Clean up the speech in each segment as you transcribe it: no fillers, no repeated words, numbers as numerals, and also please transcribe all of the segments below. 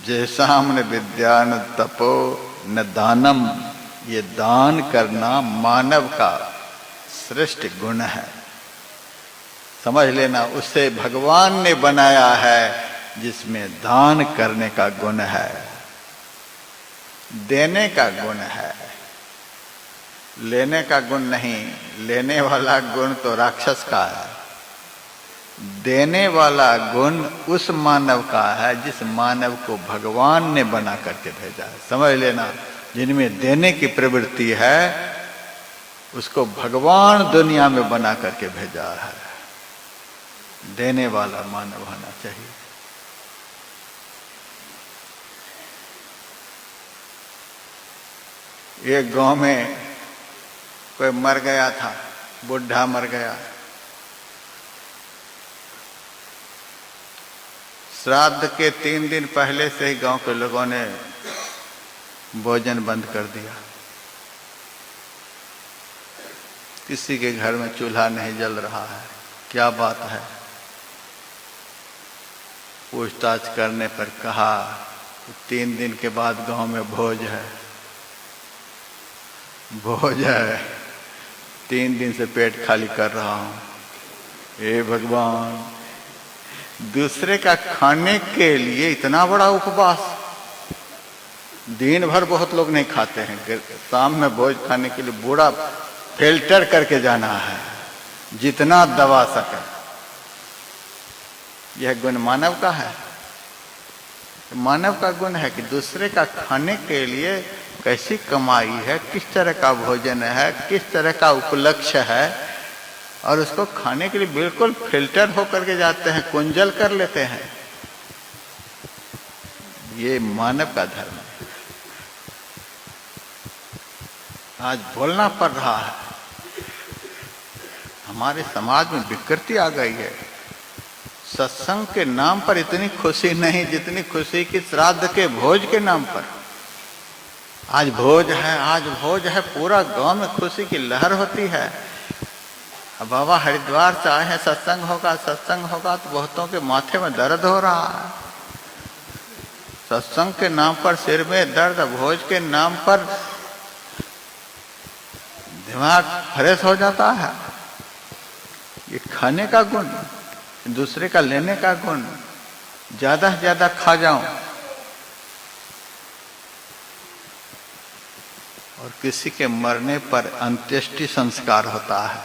जैसाम न विद्या न तपो न दानम, ये दान करना मानव का श्रेष्ठ गुण है। समझ लेना, उसे भगवान ने बनाया है जिसमें दान करने का गुण है, देने का गुण है, लेने का गुण नहीं। लेने वाला गुण तो राक्षस का है, देने वाला गुण उस मानव का है जिस मानव को भगवान ने बना करके भेजा है। समझ लेना, जिनमें देने की प्रवृत्ति है उसको भगवान दुनिया में बना करके भेजा है। देने वाला मानव होना चाहिए। एक गांव में कोई मर गया था, बुढ़ा मर गया। श्राद्ध के 3 दिन पहले से ही गांव के लोगों ने भोजन बंद कर दिया। किसी के घर में चूल्हा नहीं जल रहा है। क्या बात है? पूछताछ करने पर कहा 3 दिन के बाद गांव में भोज है। भोज है, 3 दिन से पेट खाली कर रहा हूं। हे भगवान, दूसरे का खाने के लिए इतना बड़ा उपवास। दिन भर बहुत लोग नहीं खाते हैं, शाम में भोज खाने के लिए बूढ़ा फिल्टर करके जाना है जितना दबा सके। यह गुण मानव का है। मानव का गुण है कि दूसरे का खाने के लिए कैसी कमाई है, किस तरह का भोजन है, किस तरह का उपलक्ष्य है, और उसको खाने के लिए बिल्कुल फिल्टर होकर के जाते हैं, कुंजल कर लेते हैं। ये मानव का धर्म है। आज बोलना पड़ रहा है। हमारे समाज में विकृति आ गई है। सत्संग के नाम पर इतनी खुशी नहीं जितनी खुशी की श्राद्ध के भोज के नाम पर। आज भोज है, आज भोज है, पूरा गांव में खुशी की लहर होती है। अब बाबा हरिद्वार से आए हैं, सत्संग होगा, सत्संग होगा, तो बहुतों के माथे में दर्द हो रहा है। सत्संग के नाम पर सिर में दर्द, भोज के नाम पर दिमाग फ्रेश हो जाता है। ये खाने का गुण, दूसरे का लेने का गुण। ज्यादा से ज्यादा खा जाऊं, और किसी के मरने पर अंत्येष्टि संस्कार होता है।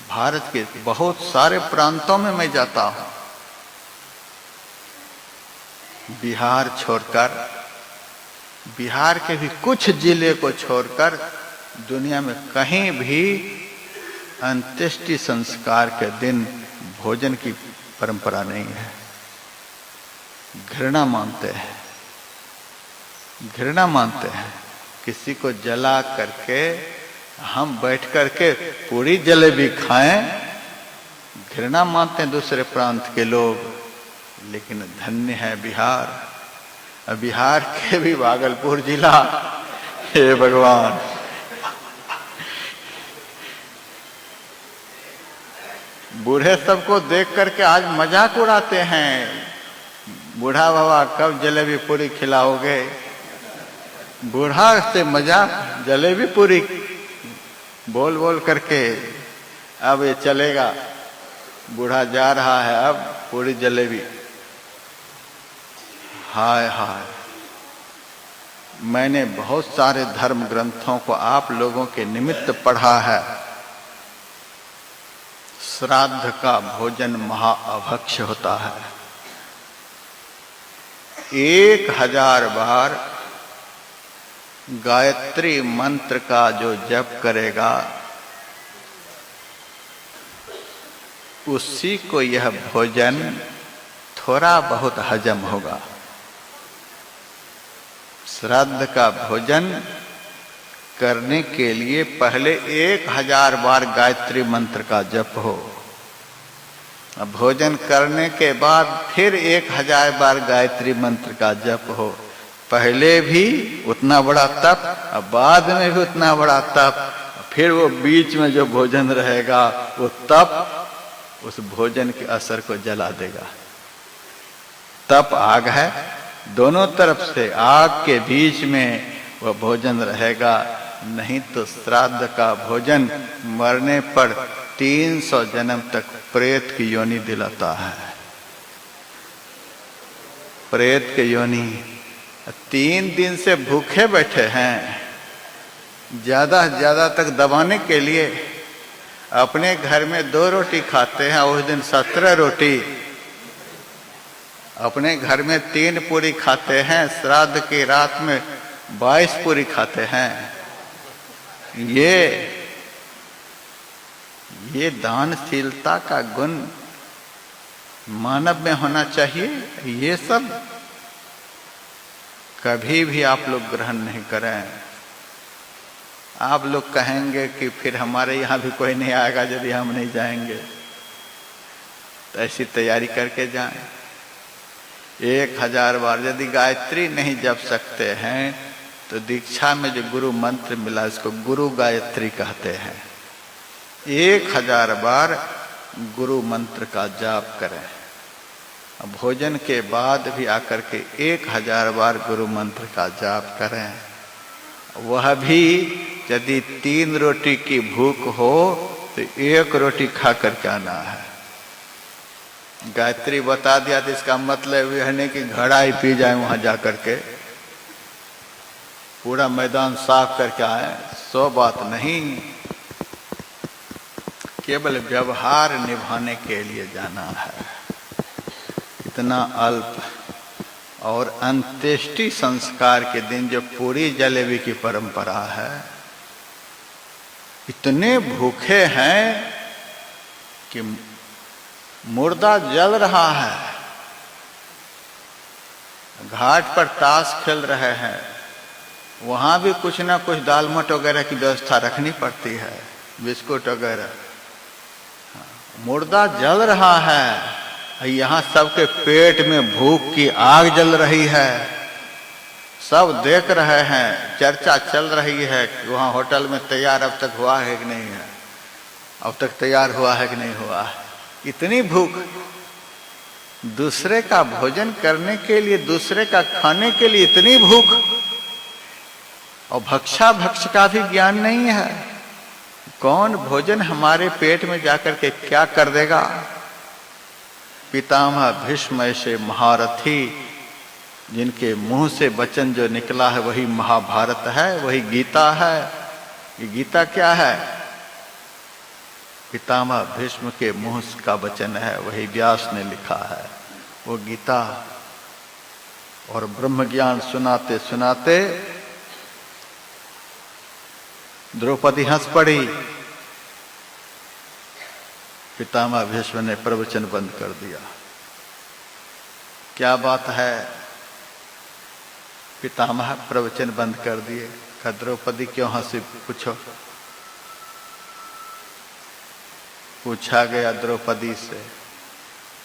भारत के बहुत सारे प्रांतों में मैं जाता हूं, बिहार छोड़कर, बिहार के भी कुछ जिले को छोड़कर दुनिया में कहीं भी अंत्येष्टि संस्कार के दिन भोजन की परंपरा नहीं है। घृणा मानते हैं, घृणा मानते हैं। किसी को जला करके हम बैठ करके पूरी जलेबी खाएं, घृणा मानते हैं दूसरे प्रांत के लोग। लेकिन धन्य है बिहार, बिहार के भी भागलपुर जिला। हे भगवान, बूढ़े सबको देख करके आज मजाक उड़ाते हैं। बूढ़ा बाबा कब जलेबी पूरी खिलाओगे? बूढ़ा से मजाक, जलेबी पूरी बोल बोल करके। अब ये चलेगा, बूढ़ा जा रहा है, अब पूरी जलेबी। हाय हाय, मैंने बहुत सारे धर्म ग्रंथों को आप लोगों के निमित्त पढ़ा है। श्राद्ध का भोजन महाअभक्ष्य होता है। 1000 बार गायत्री मंत्र का जो जप करेगा उसी को यह भोजन थोड़ा बहुत हजम होगा। श्राद्ध का भोजन करने के लिए पहले 1000 बार गायत्री मंत्र का जप हो। अब भोजन करने के बाद फिर 1000 बार गायत्री मंत्र का जप हो। पहले भी उतना बड़ा तप, अब बाद में भी उतना बड़ा तप, फिर वो बीच में जो भोजन रहेगा वो तप उस भोजन के असर को जला देगा। तप आग है, दोनों तरफ से आग के बीच में वह भोजन रहेगा। नहीं तो श्राद्ध का भोजन मरने पर 300 जन्म तक प्रेत की योनि दिलाता है। प्रेत की योनि 3 दिन से भूखे बैठे हैं, ज्यादा से ज्यादा तक दबाने के लिए अपने घर में 2 रोटी खाते हैं, उस दिन 17 रोटी। अपने घर में 3 पूरी खाते हैं, श्राद्ध की रात में 22 पूरी खाते हैं। ये दानशीलता का गुण मानव में होना चाहिए। ये सब कभी भी आप लोग ग्रहण नहीं करें। आप लोग कहेंगे कि फिर हमारे यहाँ भी कोई नहीं आएगा यदि हम नहीं जाएंगे, तो ऐसी तैयारी करके जाएं। 1000 बार यदि गायत्री नहीं जप सकते हैं तो दीक्षा में जो गुरु मंत्र मिला इसको गुरु गायत्री कहते हैं। 1000 बार गुरु मंत्र का जाप करें। भोजन के बाद भी आकर के 1000 बार गुरु मंत्र का जाप करें। वह भी यदि 3 रोटी की भूख हो तो 1 रोटी खा करके आना है। गायत्री बता दिया तो इसका मतलब यह नहीं कि घड़ा ही पी जाए वहां जाकर के, पूरा मैदान साफ करके आए, सो बात नहीं। केवल व्यवहार निभाने के लिए जाना है। इतना अल्प। और अंत्येष्टि संस्कार के दिन जो पूरी जलेबी की परंपरा है, इतने भूखे हैं कि मुर्दा जल रहा है। घाट पर ताश खेल रहे हैं, वहां भी कुछ ना कुछ दाल मट वगैरह की व्यवस्था रखनी पड़ती है, बिस्कुट वगैरह। मुर्दा जल रहा है, यहाँ सबके पेट में भूख की आग जल रही है। सब देख रहे हैं, चर्चा चल रही है कि वहाँ होटल में तैयार अब तक हुआ है कि नहीं है, अब तक तैयार हुआ है कि नहीं हुआ है। इतनी भूख, दूसरे का भोजन करने के लिए, दूसरे का खाने के लिए इतनी भूख, और भक्षा भक्ष का भी ज्ञान नहीं है। कौन भोजन हमारे पेट में जाकर के क्या कर देगा। पितामह भीष्म ऐसे महारथी, जिनके मुंह से वचन जो निकला है वही महाभारत है, वही गीता है। ये गीता क्या है? पितामह भीष्म के मुंह का वचन है, वही व्यास ने लिखा है, वो गीता। और ब्रह्म ज्ञान सुनाते सुनाते द्रौपदी हंस पड़ी। पितामह भीष्म ने प्रवचन बंद कर दिया। क्या बात है? पितामह प्रवचन बंद कर दिए। कहा द्रौपदी क्यों हंसी, पूछो। पूछा गया द्रौपदी से।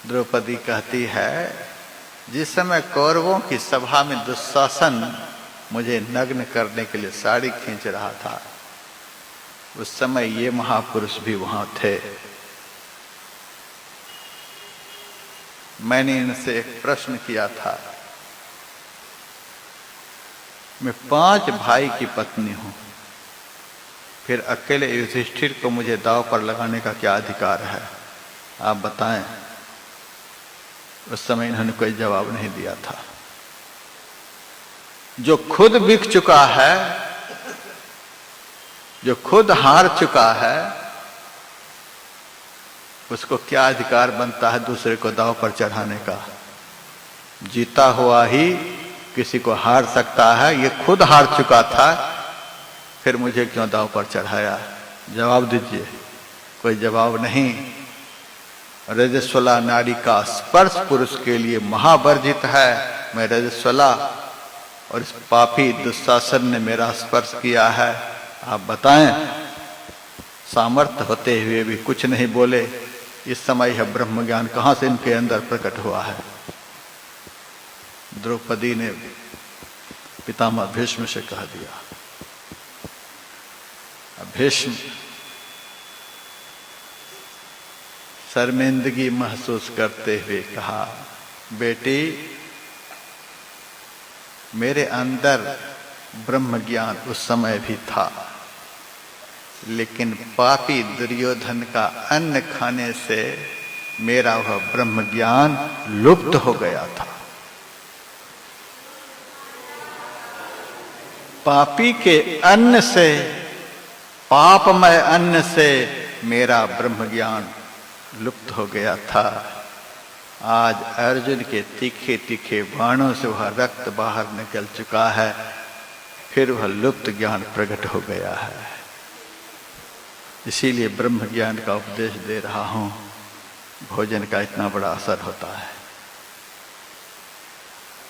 द्रौपदी कहती है, जिस समय कौरवों की सभा में दुशासन मुझे नग्न करने के लिए साड़ी खींच रहा था, उस समय ये महापुरुष भी वहां थे। मैंने इनसे एक प्रश्न किया था, मैं 5 भाई की पत्नी हूं, फिर अकेले युधिष्ठिर को मुझे दांव पर लगाने का क्या अधिकार है, आप बताएं। उस समय इन्होंने कोई जवाब नहीं दिया था। जो खुद बिक चुका है, जो खुद हार चुका है, उसको क्या अधिकार बनता है दूसरे को दांव पर चढ़ाने का। जीता हुआ ही किसी को हार सकता है, ये खुद हार चुका था, फिर मुझे क्यों दांव पर चढ़ाया? जवाब दीजिए। कोई जवाब नहीं। रजस्वला नारी का स्पर्श पुरुष के लिए महावर्जित है। मैं रजस्वला और इस पापी दुशासन ने मेरा स्पर्श किया है, आप बताएं। सामर्थ्य होते हुए भी कुछ नहीं बोले। इस समय यह ब्रह्म ज्ञान कहां से इनके अंदर प्रकट हुआ है? द्रौपदी ने पितामह भीष्म से कह दिया। भीष्म शर्मिंदगी महसूस करते हुए कहा, बेटी, मेरे अंदर ब्रह्म ज्ञान उस समय भी था, लेकिन पापी दुर्योधन का अन्न खाने से मेरा वह ब्रह्म ज्ञान लुप्त हो गया था। पापी के अन्न से, पापमय अन्न से मेरा ब्रह्म ज्ञान लुप्त हो गया था। आज अर्जुन के तीखे तीखे बाणों से वह रक्त बाहर निकल चुका है, फिर वह लुप्त ज्ञान प्रकट हो गया है। इसीलिए ब्रह्म ज्ञान का उपदेश दे रहा हूं। भोजन का इतना बड़ा असर होता है।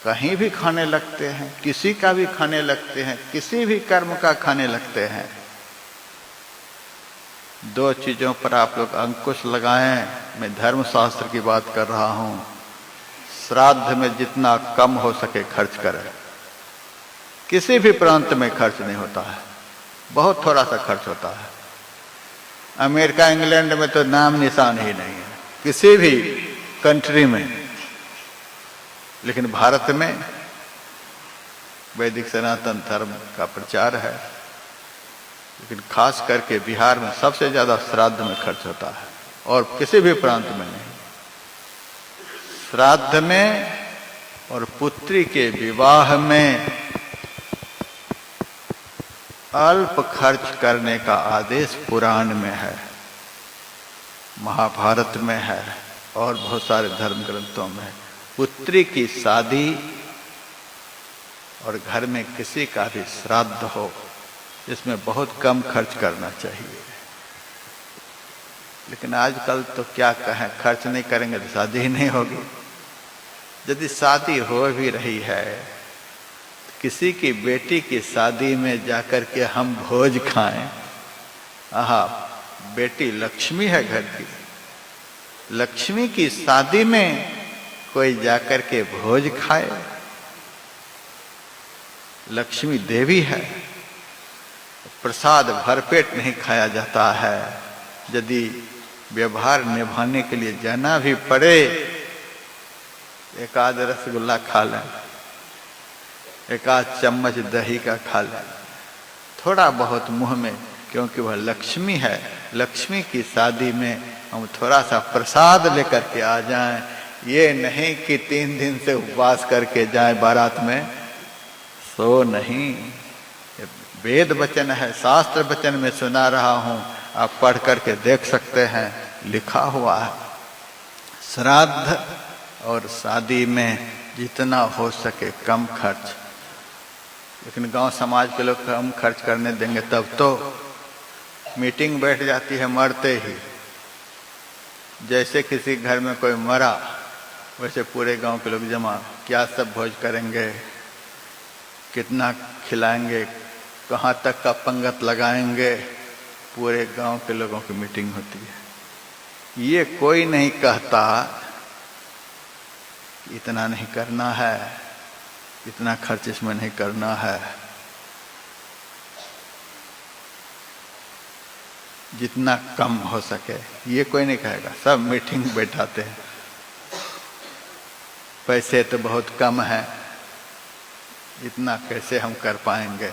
कहीं भी खाने लगते हैं, किसी का भी खाने लगते हैं, किसी भी कर्म का खाने लगते हैं, दो चीजों पर आप लोग अंकुश लगाएं। मैं धर्मशास्त्र की बात कर रहा हूं। श्राद्ध में जितना कम हो सके खर्च करें। किसी भी प्रांत में खर्च नहीं होता है, बहुत थोड़ा सा खर्च होता है। अमेरिका इंग्लैंड में तो नाम निशान ही नहीं है, किसी भी कंट्री में। लेकिन भारत में वैदिक सनातन धर्म का प्रचार है, लेकिन खास करके बिहार में सबसे ज्यादा श्राद्ध में खर्च होता है, और किसी भी प्रांत में नहीं। श्राद्ध में और पुत्री के विवाह में अल्प खर्च करने का आदेश पुराण में है, महाभारत में है, और बहुत सारे धर्म ग्रंथों में है। पुत्री की शादी और घर में किसी का भी श्राद्ध हो, इसमें बहुत कम खर्च करना चाहिए। लेकिन आजकल तो क्या कहें, खर्च नहीं करेंगे तो शादी ही नहीं होगी। यदि शादी हो भी रही है, किसी की बेटी की शादी में जाकर के हम भोज खाएं, आहा, बेटी लक्ष्मी है घर की। लक्ष्मी की शादी में कोई जाकर के भोज खाए, लक्ष्मी देवी है। प्रसाद भरपेट नहीं खाया जाता है। यदि व्यवहार निभाने के लिए जाना भी पड़े, एक आध रसगुल्ला खा लें, एक आध चम्मच दही का खा लें, थोड़ा बहुत मुंह में, क्योंकि वह लक्ष्मी है। लक्ष्मी की शादी में हम थोड़ा सा प्रसाद लेकर के आ जाएं, ये नहीं कि 3 दिन से उपवास करके जाएं बारात में। सो नहीं, वेद वचन है, शास्त्र वचन में सुना रहा हूं, आप पढ़ करके देख सकते हैं, लिखा हुआ है। श्राद्ध और शादी में जितना हो सके कम खर्च। लेकिन गांव समाज के लोग कम खर्च करने देंगे तब तो मीटिंग बैठ जाती है मरते ही। जैसे किसी घर में कोई मरा, वैसे पूरे गांव के लोग जमा, क्या सब भोज करेंगे, कितना खिलाएंगे, कहाँ तक का पंगत लगाएंगे, पूरे गांव के लोगों की मीटिंग होती है। ये कोई नहीं कहता इतना नहीं करना है, इतना खर्च इसमें नहीं करना है। जितना कम हो सके, ये कोई नहीं कहेगा। सब मीटिंग बैठाते हैं, पैसे तो बहुत कम है, इतना कैसे हम कर पाएंगे।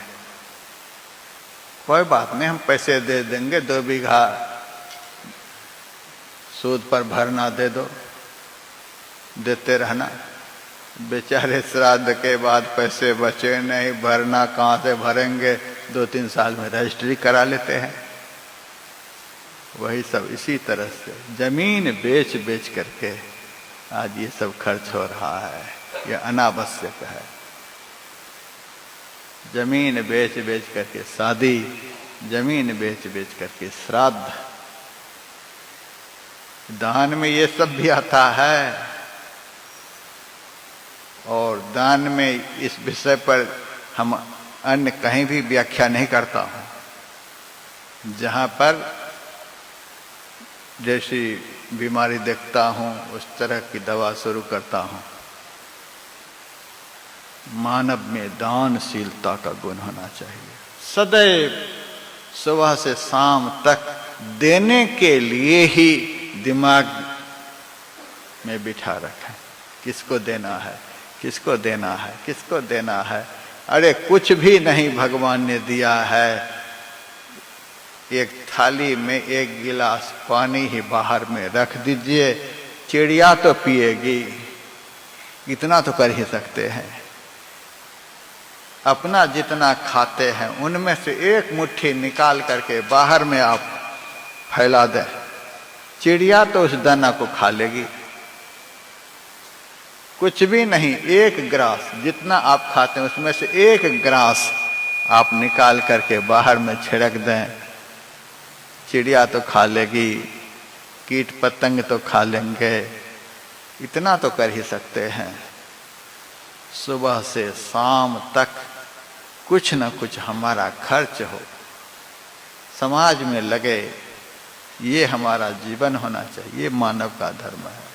कोई बात नहीं, हम पैसे दे देंगे, 2 बीघा सूद पर भरना दे दो, देते रहना। बेचारे श्राद्ध के बाद पैसे बचे नहीं, भरना कहाँ से भरेंगे, 2-3 साल में रजिस्ट्री करा लेते हैं। वही सब इसी तरह से जमीन बेच बेच करके आज ये सब खर्च हो रहा है। ये अनावश्यक है। जमीन बेच बेच करके शादी, जमीन बेच बेच करके श्राद्ध, दान में ये सब भी आता है। और दान में इस विषय पर हम अन्य कहीं भी व्याख्या नहीं करता हूं। जहां पर जैसी बीमारी देखता हूं उस तरह की दवा शुरू करता हूं। मानव में दानशीलता का गुण होना चाहिए। सदैव सुबह से शाम तक देने के लिए ही दिमाग में बिठा रखें किसको देना है, किसको देना है, किसको देना है। अरे कुछ भी नहीं भगवान ने दिया है, एक थाली में एक गिलास पानी ही बाहर में रख दीजिए, चिड़िया तो पिएगी, इतना तो कर ही सकते हैं। अपना जितना खाते हैं उनमें से एक मुट्ठी निकाल करके बाहर में आप फैला दें, चिड़िया तो उस दाना को खा लेगी। कुछ भी नहीं, एक ग्रास जितना आप खाते हैं उसमें से एक ग्रास आप निकाल करके बाहर में छिड़क दें, चिड़िया तो खा लेगी, कीट पतंग तो खा लेंगे, इतना तो कर ही सकते हैं। सुबह से शाम तक कुछ न कुछ हमारा खर्च हो, समाज में लगे, ये हमारा जीवन होना चाहिए, मानव का धर्म है।